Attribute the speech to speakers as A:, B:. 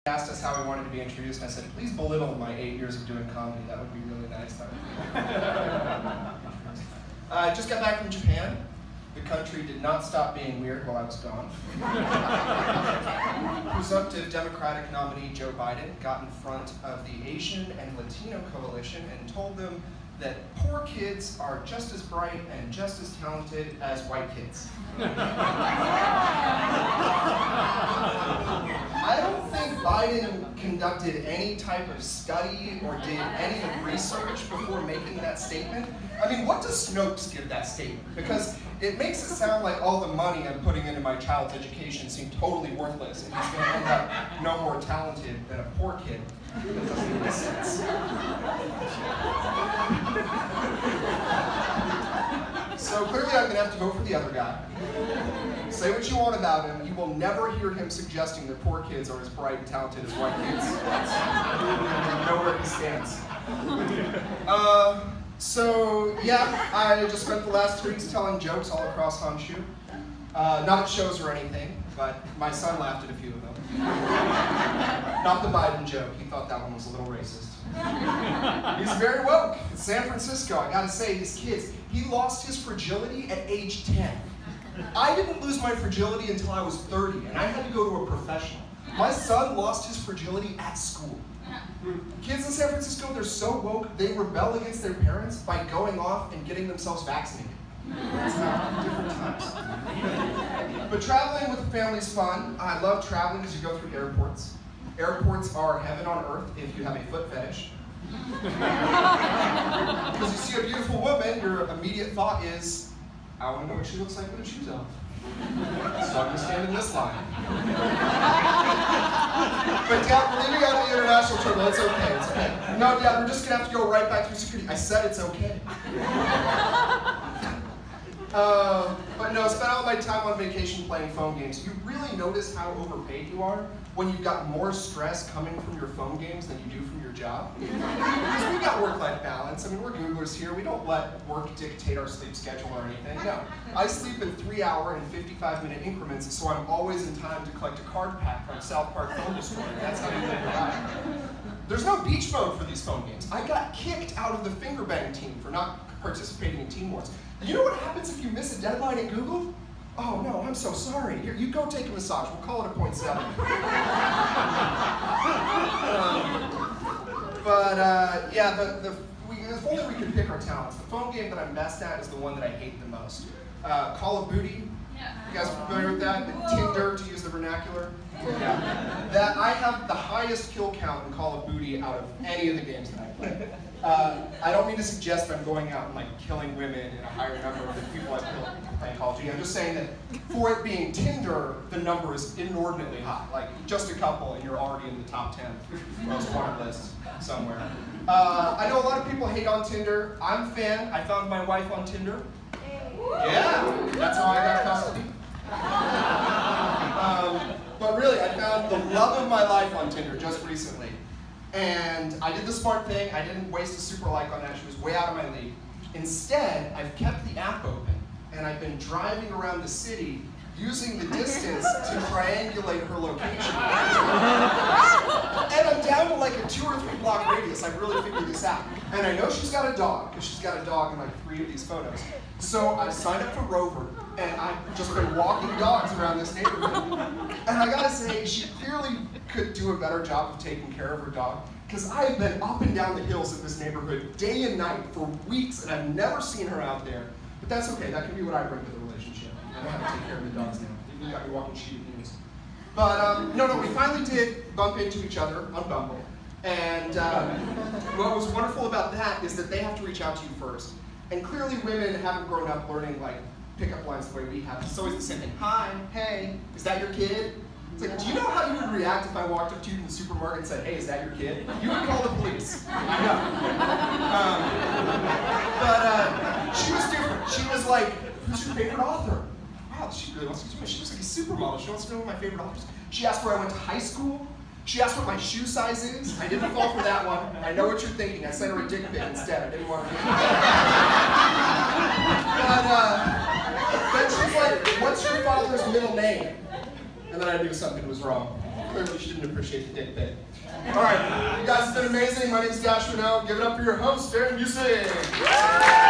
A: asked us how we wanted to be introduced, and I said, please belittle my 8 years of doing comedy. That would be really nice. I just got back from Japan. The country did not stop being weird while I was gone. Presumptive Democratic nominee Joe Biden got in front of the Asian and Latino coalition and told them that poor kids are just as bright and just as talented as white kids. I don't think Biden conducted any type of study or did any research before making that statement. I mean, what does Snopes give that statement? Because it makes it sound like all the money I'm putting into my child's education seemed totally worthless if he's going to end up no more talented than a poor kid. That doesn't make sense. So clearly I'm going to have to vote for the other guy. Say what you want about him, you will never hear him suggesting that poor kids are as bright and talented as white kids. You know where he stands. So yeah, I just spent the last 3 weeks telling jokes all across Honshu. Not at shows or anything, but my son laughed at a few of them. Not the Biden joke, he thought that one was a little racist. He's very woke. It's San Francisco, I gotta say, these kids, he lost his fragility at age 10. I didn't lose my fragility until I was 30, and I had to go to a professional. My son lost his fragility at school. Kids in San Francisco, they're so woke, they rebel against their parents by going off and getting themselves vaccinated. It's not different times. But traveling with the family's fun. I love traveling because you go through airports. Airports are heaven on earth if you have a foot fetish. Because you see a beautiful woman, your immediate thought is, I want to know what she looks like with her shoes off. So I'm going to stand in this line. But Dad, we're leaving out of the international terminal. It's okay, it's okay. No, Dad, we're just going to have to go right back through security. I said it's okay. But no, spent all my time on vacation playing phone games. You really notice how overpaid you are when you've got more stress coming from your phone games than you do from your job. Because we got work-life balance. I mean, we're Googlers here. We don't let work dictate our sleep schedule or anything. No, I sleep in 3-hour and 55-minute increments, so I'm always in time to collect a card pack from South Park Phone Destroyer. That's how you live your life. There's no beach mode for these phone games. I got kicked out of the finger bang team for not participating in Team Wars. You know what happens if you miss a deadline at Google? Oh no, I'm so sorry. Here, you go take a massage. We'll call it a 0.7. Yeah, if only we could pick our talents. The phone game that I'm best at is the one that I hate the most. Call of Duty. You guys are familiar with that? The Tinder, to use the vernacular. Yeah. That I have the highest kill count in Call of Duty out of any of the games that I play. I don't mean to suggest that I'm going out and like killing women in a higher number than people I've killed playing Call of Duty. I'm just saying that for it being Tinder, the number is inordinately high. Like just a couple and you're already in the top 10 most wanted list somewhere. I know a lot of people hate on Tinder. I'm a fan. I found my wife on Tinder. Yeah, that's how I got custody. But really, I found the love of my life on Tinder just recently. And I did the smart thing. I didn't waste a super like on that. She was way out of my league. Instead, I've kept the app open, and I've been driving around the city using the distance to triangulate her location. And I'm down to like a 2 or 3 block radius. I've really figured this out. And I know she's got a dog, because she's got a dog in like 3 of these photos. So I've signed up for Rover, and I've just been walking dogs around this neighborhood. And I gotta say, she clearly could do a better job of taking care of her dog, because I've been up and down the hills of this neighborhood day and night for weeks, and I've never seen her out there. But that's okay, that can be what I bring to the relationship. I know how to take care of the dogs now. You got me walking sheep news. But no, we finally did bump into each other on Bumble. And what was wonderful about that is that they have to reach out to you first. And clearly women haven't grown up learning like pickup lines the way we have. It's always the same thing. Hi, hey, is that your kid? It's like, do you know how you would react if I walked up to you in the supermarket and said, hey, is that your kid? You would call the police. I know. But she was different. She was like, who's your favorite author? Wow, she really wants to do it. She was like a supermodel. She wants to know what my favorite authors. She asked where I went to high school. She asked what my shoe size is. I didn't fall for that one. I know what you're thinking. I sent her a dick pic instead. I didn't want to. But then she's like, what's your father's middle name? And then I knew something was wrong. Clearly she didn't appreciate the dick pic. All right, you guys have been amazing. My name is Dashiell Renaud. Give it up for your host, Darren Busey.